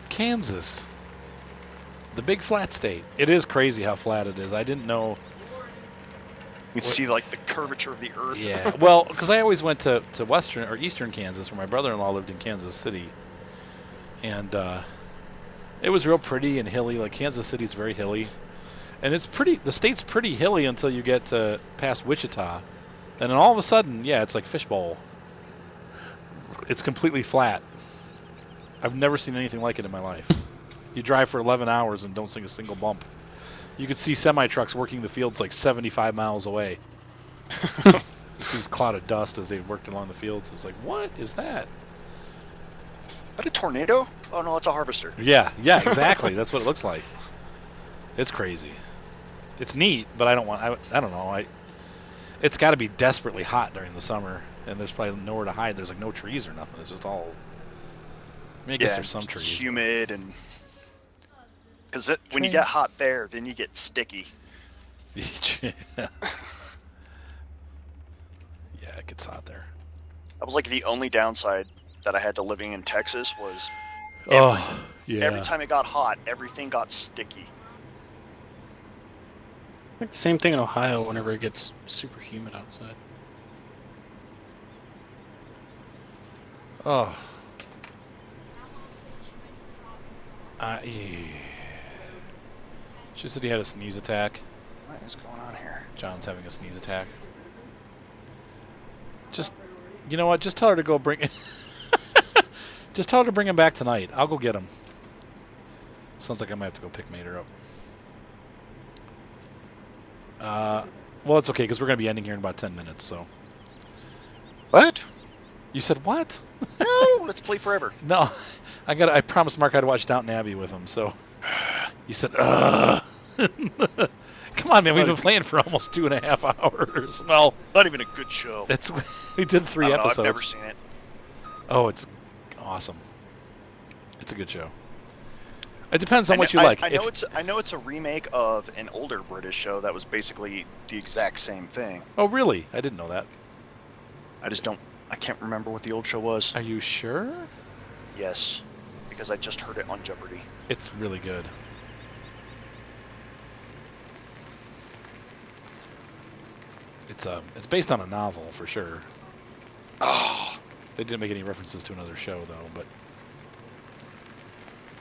Speaker 1: Kansas. The big flat state. It is crazy how flat it is. I didn't know.
Speaker 3: You can see like the curvature of the earth.
Speaker 1: Yeah. Well, because I always went to western or eastern Kansas, where my brother-in-law lived in Kansas City, and it was real pretty and hilly. Like Kansas City's very hilly, and it's pretty. The state's pretty hilly until you get to past Wichita, and then all of a sudden, yeah, it's like fishbowl. It's completely flat. I've never seen anything like it in my life. You drive for 11 hours and don't see a single bump. You could see semi-trucks working the fields like 75 miles away. You see this cloud of dust as they worked along the fields. It was like, what is that?
Speaker 3: Is that a tornado? Oh no, it's a harvester.
Speaker 1: Yeah, exactly. That's what it looks like. It's crazy. It's neat, but I don't know. It's got to be desperately hot during the summer, and there's probably nowhere to hide. There's like no trees or nothing. It's just all. I mean, I guess there's some trees.
Speaker 3: Humid and. Because when you get hot there, then you get sticky.
Speaker 1: Yeah, it gets hot there.
Speaker 3: That was like the only downside that I had to living in Texas was every time it got hot, everything got sticky.
Speaker 2: Like the same thing in Ohio whenever it gets super humid outside.
Speaker 1: Oh. She said he had a sneeze attack.
Speaker 3: What is going on here?
Speaker 1: John's having a sneeze attack. Just, you know what? Just tell her to go bring. Just tell her to bring him back tonight. I'll go get him. Sounds like I might have to go pick Mater up. Well, it's okay because we're gonna be ending here in about 10 minutes. So.
Speaker 3: What?
Speaker 1: You said what?
Speaker 3: No, let's play forever.
Speaker 1: No, I promised Mark I'd watch Downton Abbey with him. So. You said, Come on, man. We've been playing for almost 2.5 hours. Well,
Speaker 3: not even a good show.
Speaker 1: We did 3 episodes.
Speaker 3: I've never seen it.
Speaker 1: Oh, it's awesome. It's a good show. It depends on what you like.
Speaker 3: I know it's a remake of an older British show that was basically the exact same thing.
Speaker 1: Oh, really? I didn't know that.
Speaker 3: I can't remember what the old show was.
Speaker 1: Are you sure?
Speaker 3: Yes, because I just heard it on Jeopardy.
Speaker 1: It's really good. It's based on a novel for sure.
Speaker 3: Oh,
Speaker 1: they didn't make any references to another show though, but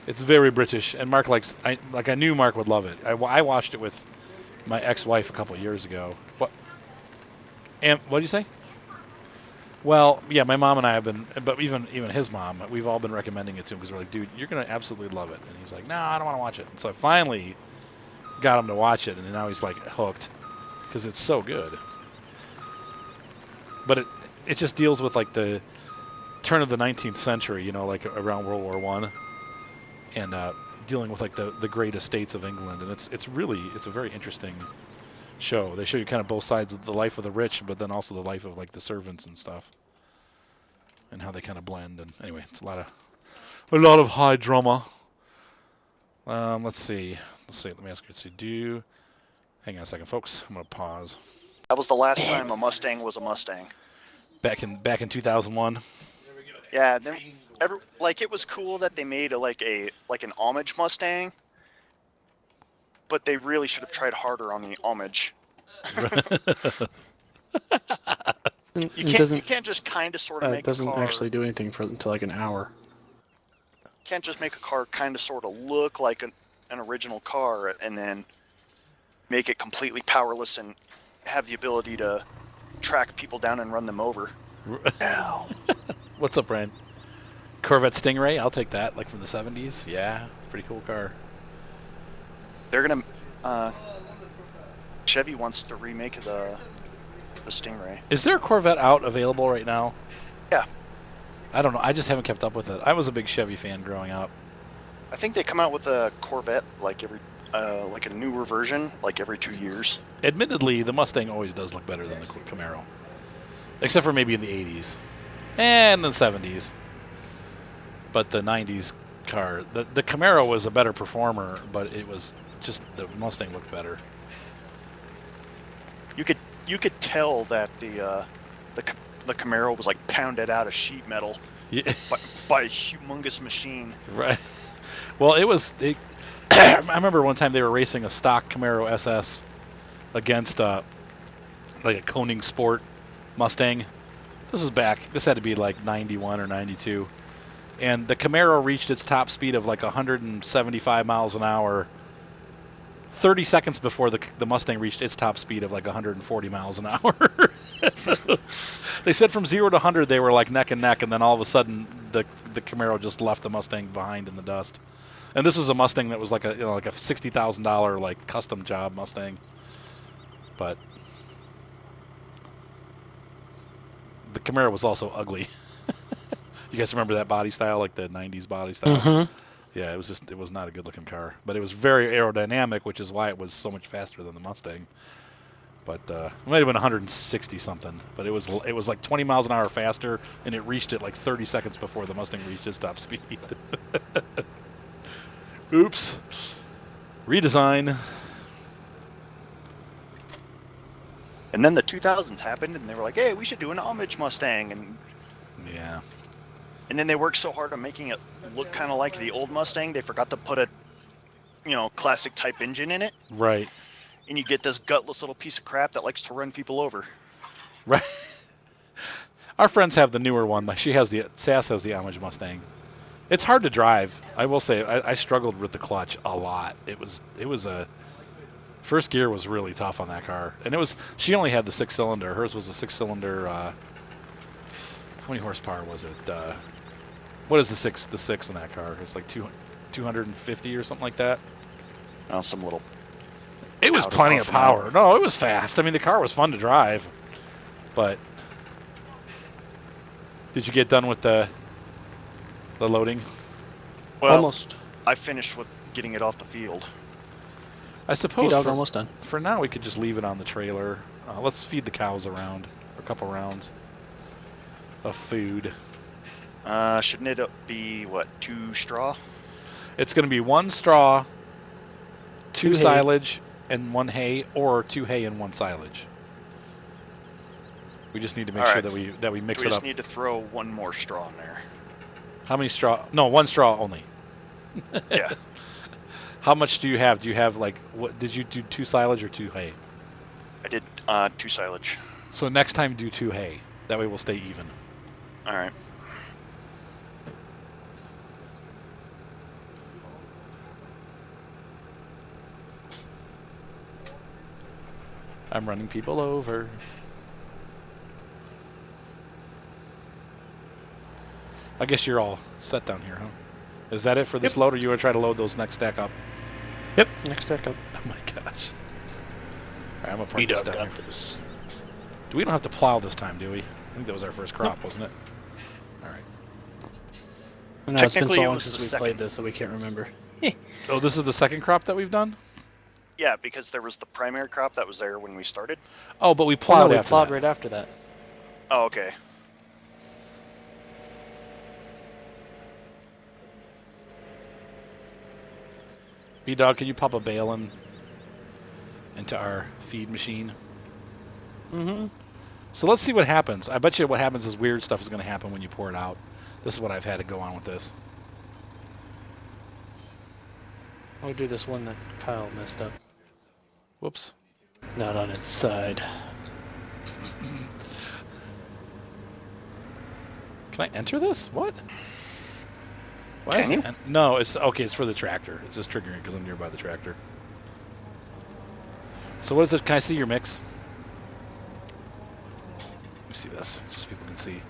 Speaker 1: it's very British. And Mark likes. I knew Mark would love it. I watched it with my ex-wife a couple of years ago. What? And what did you say? Well, yeah, my mom and I have been, but even his mom, we've all been recommending it to him because we're like, dude, you're gonna absolutely love it. And he's like, no, I don't want to watch it. And so I finally got him to watch it, and now he's like hooked because it's so good. But it just deals with like the turn of the 19th century, you know, like around World War I, and dealing with like the great estates of England, and it's a very interesting show. They show you kind of both sides of the life of the rich, but then also the life of like the servants and stuff, and how they kind of blend. And anyway, it's a lot of high drama. Let's see. Let me ask you. Hang on a second, folks. I'm gonna pause.
Speaker 3: That was the last time a Mustang was a Mustang.
Speaker 1: Back in 2001.
Speaker 3: Yeah, it was cool that they made an homage Mustang, but they really should have tried harder on the homage. You can't just kind of sort of make a car.
Speaker 2: It doesn't actually do anything until like an hour.
Speaker 3: Can't just make a car kind of sort of look like an original car and then make it completely powerless and have the ability to track people down and run them over.
Speaker 1: What's up, Brian? Corvette Stingray, I'll take that, like from the 70s. Yeah, pretty cool car.
Speaker 3: They're gonna Chevy wants to remake the Stingray.
Speaker 1: Is there a Corvette out available right now?
Speaker 3: Yeah.
Speaker 1: I don't know. I just haven't kept up with it. I was a big Chevy fan growing up.
Speaker 3: I think they come out with a Corvette like a newer version like every 2 years.
Speaker 1: Admittedly, the Mustang always does look better than the Camaro, except for maybe in the 80s and the 70s. But the 90s car, the Camaro was a better performer, but it was just the Mustang looked better.
Speaker 3: you could tell that the Camaro was like pounded out of sheet metal
Speaker 1: Yeah.
Speaker 3: by a humongous machine.
Speaker 1: Right. Well, it was. I remember one time they were racing a stock Camaro SS against like a Koenig Sport Mustang. This is back. This had to be like 91 or 92. And the Camaro reached its top speed of like 175 miles an hour 30 seconds before the Mustang reached its top speed of like 140 miles an hour. They said from 0 to 100 they were like neck and neck, and then all of a sudden the Camaro just left the Mustang behind in the dust. And this was a Mustang that was like a like a $60,000 like custom job Mustang. But the Camaro was also ugly. You guys remember that body style, like the 90s body style?
Speaker 2: Mm-hmm.
Speaker 1: Yeah, it was not a good looking car, but it was very aerodynamic, which is why it was so much faster than the Mustang. But it might have been 160 something, but it was like 20 miles an hour faster, and it reached it like 30 seconds before the Mustang reached its top speed. Oops. Redesign.
Speaker 3: And then the 2000s happened, and they were like, "Hey, we should do an homage Mustang."
Speaker 1: Yeah.
Speaker 3: And then they worked so hard on making it look kind of like the old Mustang, they forgot to put a, classic type engine in it.
Speaker 1: Right.
Speaker 3: And you get this gutless little piece of crap that likes to run people over.
Speaker 1: Right. Our friends have the newer one. Sass has the homage Mustang. It's hard to drive. I will say I struggled with the clutch a lot. It was a first gear was really tough on that car, and she only had the 6-cylinder. Hers was a 6-cylinder. How many horsepower was it? What is the six in that car? It's like 250 or something like that.
Speaker 3: Some little.
Speaker 1: It was plenty of power. No, it was fast. I mean, the car was fun to drive, but did you get done with the loading?
Speaker 3: Well,
Speaker 2: Almost.
Speaker 3: I finished with getting it off the field.
Speaker 1: I suppose
Speaker 2: Almost done.
Speaker 1: for now we could just leave it on the trailer. Let's feed the cows around a couple rounds of food.
Speaker 3: Shouldn't it be, 2 straw?
Speaker 1: It's going to be 1 straw, 2
Speaker 2: 2 hay.
Speaker 1: silage, and 1 hay, or 2 hay and 1 silage. We just need to make sure that we mix
Speaker 3: we
Speaker 1: it up.
Speaker 3: just need to throw 1 more straw in there.
Speaker 1: How many straw? No, 1 straw only.
Speaker 3: Yeah.
Speaker 1: How much do you have? Do you have what? Did you do 2 silage or 2 hay?
Speaker 3: I did 2 silage.
Speaker 1: So next time do 2 hay. That way we'll stay even.
Speaker 3: All right.
Speaker 1: I'm running people over. I guess you're all set down here, huh? Is that it for this load, or you want to try to load those next stack up?
Speaker 2: Yep. Next stack up.
Speaker 1: Oh my gosh. All right, I'm going to park
Speaker 2: We
Speaker 1: this
Speaker 2: don't
Speaker 1: down
Speaker 2: got
Speaker 1: here.
Speaker 2: this.
Speaker 1: We don't have to plow this time, do we? I think that was our first crop, wasn't it? All right.
Speaker 2: No, it's been
Speaker 3: Technically,
Speaker 2: so
Speaker 3: it
Speaker 2: long
Speaker 3: was
Speaker 2: since
Speaker 3: the
Speaker 2: we
Speaker 3: second.
Speaker 2: played this that we can't remember.
Speaker 1: Oh, this is the second crop that we've done?
Speaker 3: Yeah, because there was the primary crop that was there when we started.
Speaker 1: Oh, but we
Speaker 2: Oh,
Speaker 1: plowed
Speaker 2: no, we
Speaker 1: after
Speaker 2: plowed
Speaker 1: that.
Speaker 2: right after that.
Speaker 3: Oh, okay.
Speaker 1: B-Dog, can you pop a bale into our feed machine?
Speaker 2: Mm-hmm.
Speaker 1: So let's see what happens. I bet you what happens is weird stuff is going to happen when you pour it out. This is what I've had to go on with this.
Speaker 2: I'll do this one that Kyle messed up.
Speaker 1: Whoops.
Speaker 2: Not on its side.
Speaker 1: Can I enter this? What? Why
Speaker 3: Can
Speaker 1: is
Speaker 3: you?
Speaker 1: it no, it's okay. It's for the tractor. It's just triggering it because I'm nearby the tractor. So what is it? Can I see your mix? Let me see this, just so people can see.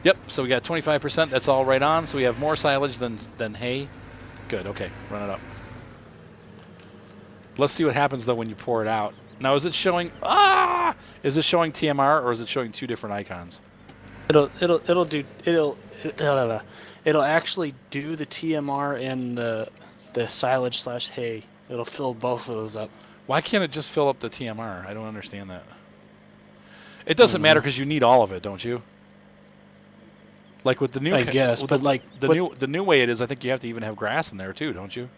Speaker 1: Yep. So we got 25%. That's all right on. So we have more silage than hay. Good. Okay. Run it up. Let's see what happens though when you pour it out. Now, is it showing? Is it showing TMR or is it showing 2 different icons?
Speaker 2: It'll actually do the TMR and the silage / hay. It'll fill both of those up.
Speaker 1: Why can't it just fill up the TMR? I don't understand that. It doesn't matter because you need all of it, don't you? Like with the new,
Speaker 2: I guess,
Speaker 1: with
Speaker 2: but like
Speaker 1: the new way it is, I think you have to even have grass in there too, don't you?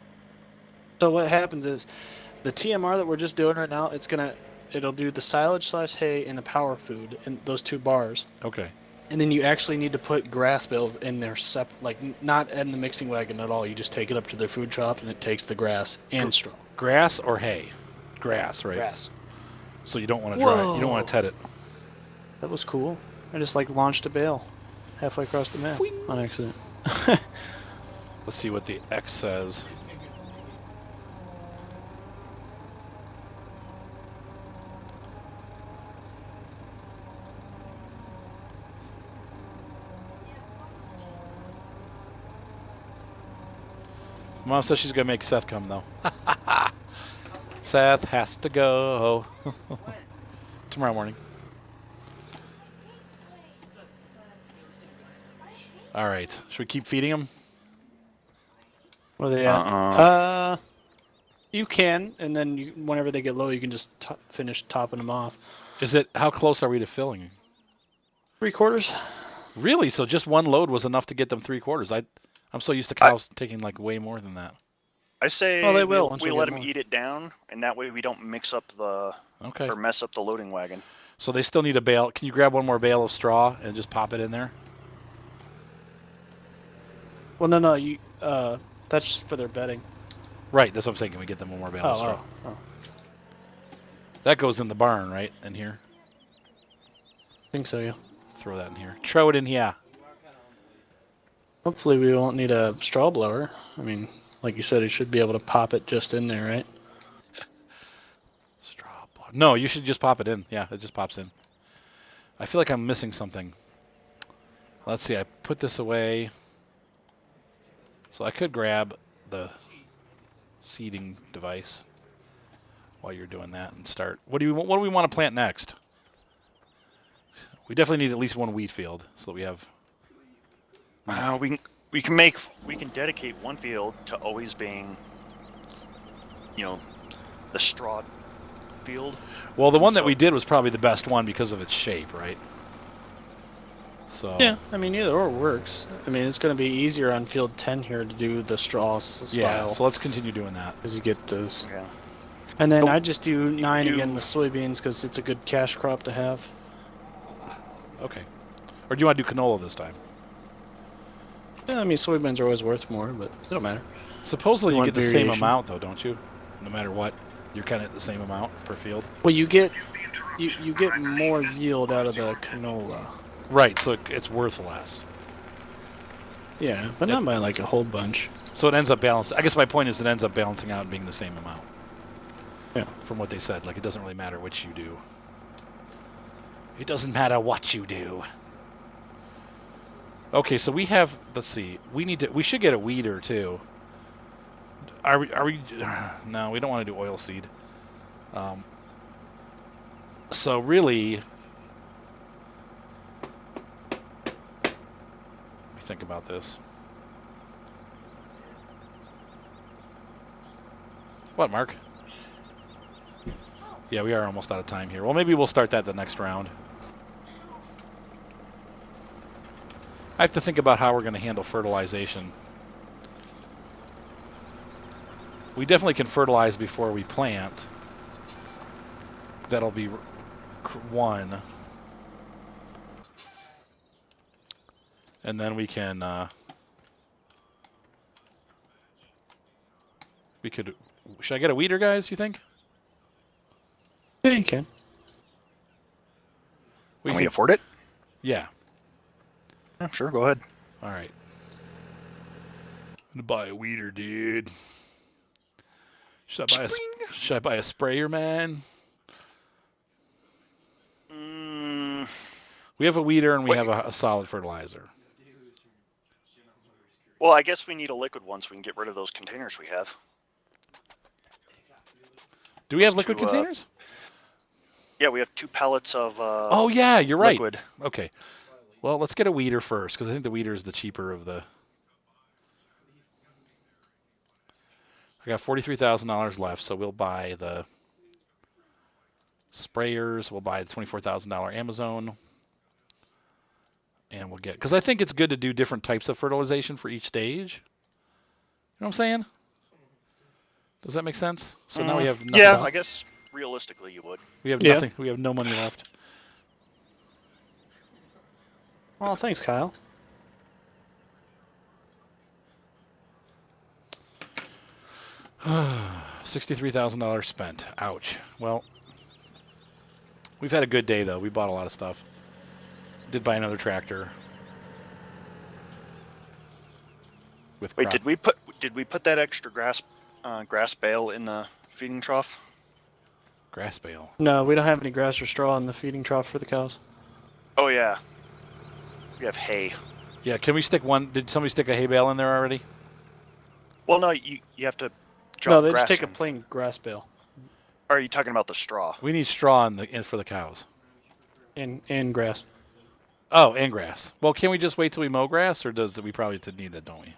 Speaker 2: So what happens is, the TMR that we're just doing right now, it's gonna it'll do the silage / hay and the power food in those 2 bars.
Speaker 1: Okay.
Speaker 2: And then you actually need to put grass bales in there, not in the mixing wagon at all. You just take it up to their food shop, and it takes the grass and straw.
Speaker 1: Grass or hay? Grass, right?
Speaker 2: Grass.
Speaker 1: So you don't want to dry it. You don't want to ted it.
Speaker 2: That was cool. I just launched a bale halfway across the map on accident.
Speaker 1: Let's see what the X says. Mom says she's going to make Seth come, though. Seth has to go. Tomorrow morning. All right. Should we keep feeding him?
Speaker 2: Where are they at? You can, and then whenever they get low, you can just finish topping them off.
Speaker 1: How close are we to filling?
Speaker 2: 3/4.
Speaker 1: Really? So just one load was enough to get them 3/4? I'm so used to cows taking way more than that.
Speaker 3: I say
Speaker 2: they will
Speaker 3: we let them eat it down, and that way we don't mix up or mess up the loading wagon.
Speaker 1: So they still need a bale. Can you grab one more bale of straw and just pop it in there?
Speaker 2: Well, no, you. That's just for their bedding.
Speaker 1: Right. That's what I'm saying. Can we get them one more bale of straw? That goes in the barn, right? In here.
Speaker 2: I think so, yeah.
Speaker 1: Throw that in here. Throw it in here.
Speaker 2: Hopefully we won't need a straw blower. I mean, like you said, you should be able to pop it just in there, right?
Speaker 1: Straw blower. No, you should just pop it in. Yeah, it just pops in. I feel like I'm missing something. Let's see. I put this away. So I could grab the seeding device while you're doing that and start. What do we want to plant next? We definitely need at least one wheat field so that we have.
Speaker 3: We can dedicate one field to always being, the straw field.
Speaker 1: Well, the one that we did was probably the best one because of its shape, right? So.
Speaker 2: Yeah, I mean either or works. I mean it's going to be easier on field 10 here to do the straw style.
Speaker 1: Yeah, so let's continue doing that.
Speaker 2: As you get those.
Speaker 3: Yeah.
Speaker 2: And then I just do 9 again with soybeans because it's a good cash crop to have.
Speaker 1: Okay. Or do you want to do canola this time?
Speaker 2: Yeah, I mean soybeans are always worth more, but it don't matter.
Speaker 1: Supposedly you
Speaker 2: want
Speaker 1: get the same
Speaker 2: variation.
Speaker 1: amount though, don't you? No matter what, you're kind of at the same amount per field.
Speaker 2: Well, you get more yield out of the canola.
Speaker 1: Right, so it's worth less.
Speaker 2: Yeah, but not by a whole bunch.
Speaker 1: So it ends up balancing. I guess my point is it ends up balancing out and being the same amount.
Speaker 2: Yeah.
Speaker 1: From what they said, it doesn't really matter which you do. It doesn't matter what you do. Okay, so we have. Let's see. We should get a weeder too. Are we? No, we don't want to do oil seed. So really, let me think about this. What, Mark? Yeah, we are almost out of time here. Well, maybe we'll start that the next round. I have to think about how we're going to handle fertilization. We definitely can fertilize before we plant. That'll be one. And then we can... we could... Should I get a weeder, guys, you think?
Speaker 2: Yeah, you can.
Speaker 3: Can we afford it?
Speaker 1: Yeah.
Speaker 3: Yeah, sure, go ahead.
Speaker 1: All right. I'm going to buy a weeder, dude. Should I buy a sprayer, man? We have a weeder and we have a solid fertilizer.
Speaker 3: Well, I guess we need a liquid one so we can get rid of those containers we have.
Speaker 1: Do we have liquid containers?
Speaker 3: Yeah, we have 2 pallets of
Speaker 1: oh, yeah, you're right.
Speaker 3: liquid.
Speaker 1: Okay. Well, let's get a weeder first, because I think the weeder is the cheaper of the... I got $43,000 left, so we'll buy the sprayers. We'll buy the $24,000 Amazon. And we'll get... Because I think it's good to do different types of fertilization for each stage. You know what I'm saying? Does that make sense? So now we have...
Speaker 3: Yeah, I guess realistically, you would.
Speaker 1: We have
Speaker 2: Yeah.
Speaker 1: nothing. We have no money left.
Speaker 2: Oh, thanks, Kyle.
Speaker 1: $63,000 spent. Ouch. Well, we've had a good day though. We bought a lot of stuff. Did buy another tractor. With
Speaker 3: Wait,
Speaker 1: crop.
Speaker 3: did we put that extra grass bale in the feeding trough?
Speaker 1: Grass bale.
Speaker 2: No, we don't have any grass or straw in the feeding trough for the cows.
Speaker 3: Oh yeah, we have hay.
Speaker 1: Yeah, can we stick one? Did somebody stick a hay bale in there already?
Speaker 3: Well, no, you have to drop
Speaker 2: No, they
Speaker 3: grass
Speaker 2: just take a
Speaker 3: in.
Speaker 2: plain grass bale
Speaker 3: Or are you talking about the straw?
Speaker 1: We need straw in for the cows.
Speaker 2: and grass.
Speaker 1: Oh, and grass. Well, can we just wait till we mow grass, or does we probably need that, don't we?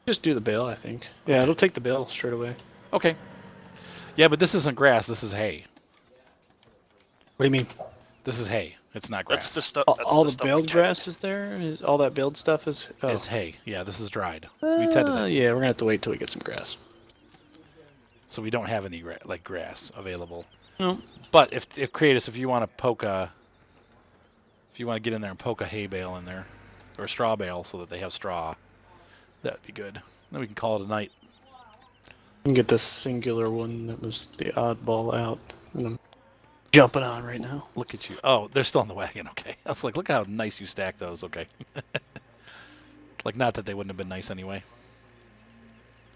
Speaker 2: Just do the bale, I think. Yeah,
Speaker 1: Okay.
Speaker 2: it'll take the bale straight away.
Speaker 1: Okay. Yeah, but this isn't grass. This is hay.
Speaker 2: What do you mean?
Speaker 1: This is hay. It's not grass.
Speaker 3: That's the stuff.
Speaker 2: All the
Speaker 3: stuff we
Speaker 2: baled
Speaker 3: tended.
Speaker 2: grass is there? All that baled stuff is? Oh.
Speaker 1: It's hay. Yeah, this is dried. We tended it.
Speaker 2: Yeah, we're gonna have to wait till we get some grass.
Speaker 1: So we don't have any grass available.
Speaker 2: No.
Speaker 1: But if Creatus, if you want to get in there and poke a hay bale in there, or a straw bale, so that they have straw, that'd be good. Then we can call it a night.
Speaker 2: You can get this singular one that was the oddball out. And I'm jumping on right now.
Speaker 1: Look at you. Oh, they're still in the wagon. Okay. I was like, look how nice you stacked those. Okay. Like, not that they wouldn't have been nice anyway.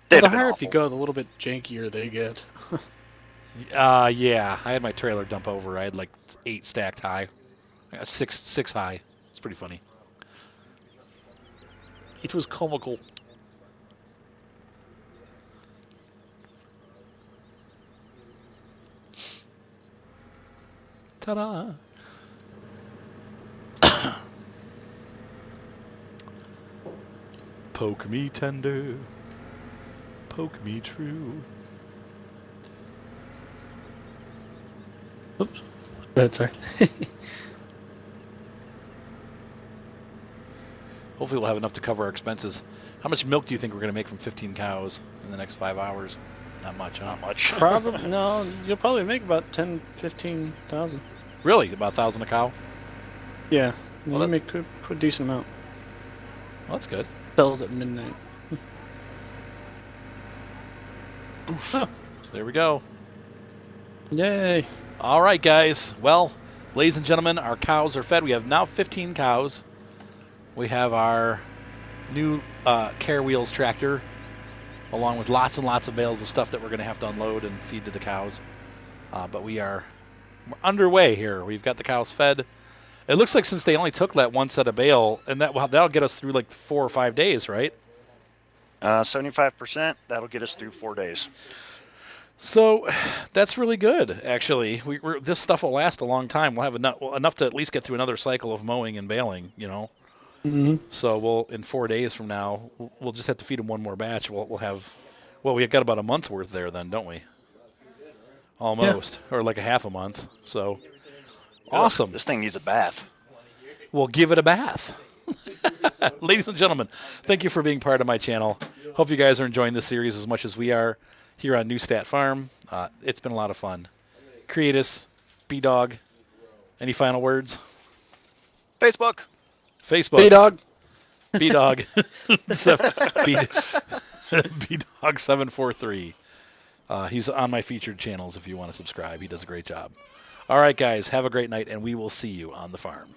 Speaker 3: They'd
Speaker 2: Well, the
Speaker 3: have been
Speaker 2: higher up you
Speaker 3: awful.
Speaker 2: go, the little bit jankier they get.
Speaker 1: Yeah. I had my trailer dump over. I had like 8 stacked high. I got six high. It's pretty funny. It was comical. Ta-da! Poke me tender, poke me true.
Speaker 2: Oops. Go ahead, sorry.
Speaker 1: Hopefully we'll have enough to cover our expenses. How much milk do you think we're going to make from 15 cows in the next 5 hours? Not much, huh?
Speaker 3: Not much.
Speaker 2: Probably no. You'll probably make about 10,000-15,000.
Speaker 1: Really? About 1,000 a cow?
Speaker 2: Yeah,
Speaker 1: Well,
Speaker 2: you
Speaker 1: that-
Speaker 2: make a decent amount.
Speaker 1: Well, that's good.
Speaker 2: Sells at midnight. Oh,
Speaker 1: There we go.
Speaker 2: yay!
Speaker 1: All right, guys. Well, ladies and gentlemen, our cows are fed. We have now 15 cows. We have our new Care Wheels tractor, along with lots and lots of bales of stuff that we're going to have to unload and feed to the cows. But we're underway here. We've got the cows fed. It looks like since they only took that one set of bale, and that'll get us through like 4 or 5 days, right?
Speaker 3: 75%. That'll get us through 4 days.
Speaker 1: So that's really good, actually. This stuff will last a long time. We'll have enough to at least get through another cycle of mowing and baling, you know.
Speaker 2: Mm-hmm.
Speaker 1: So we'll in 4 days from now, we'll just have to feed them one more batch. We'll have, we've got about a month's worth there then, don't we? Almost, or like a half a month. So awesome.
Speaker 3: This thing needs a bath.
Speaker 1: We'll give it a bath. Ladies and gentlemen, thank you for being part of my channel. Hope you guys are enjoying this series as much as we are here on Neustadt Farm. It's been a lot of fun. Creatus, B-Dog, any final words?
Speaker 3: Facebook.
Speaker 1: Facebook.
Speaker 2: Hey, dog.
Speaker 1: B-Dog. B-Dog 743. He's on my featured channels if you want to subscribe. He does a great job. All right, guys, have a great night, and we will see you on the farm.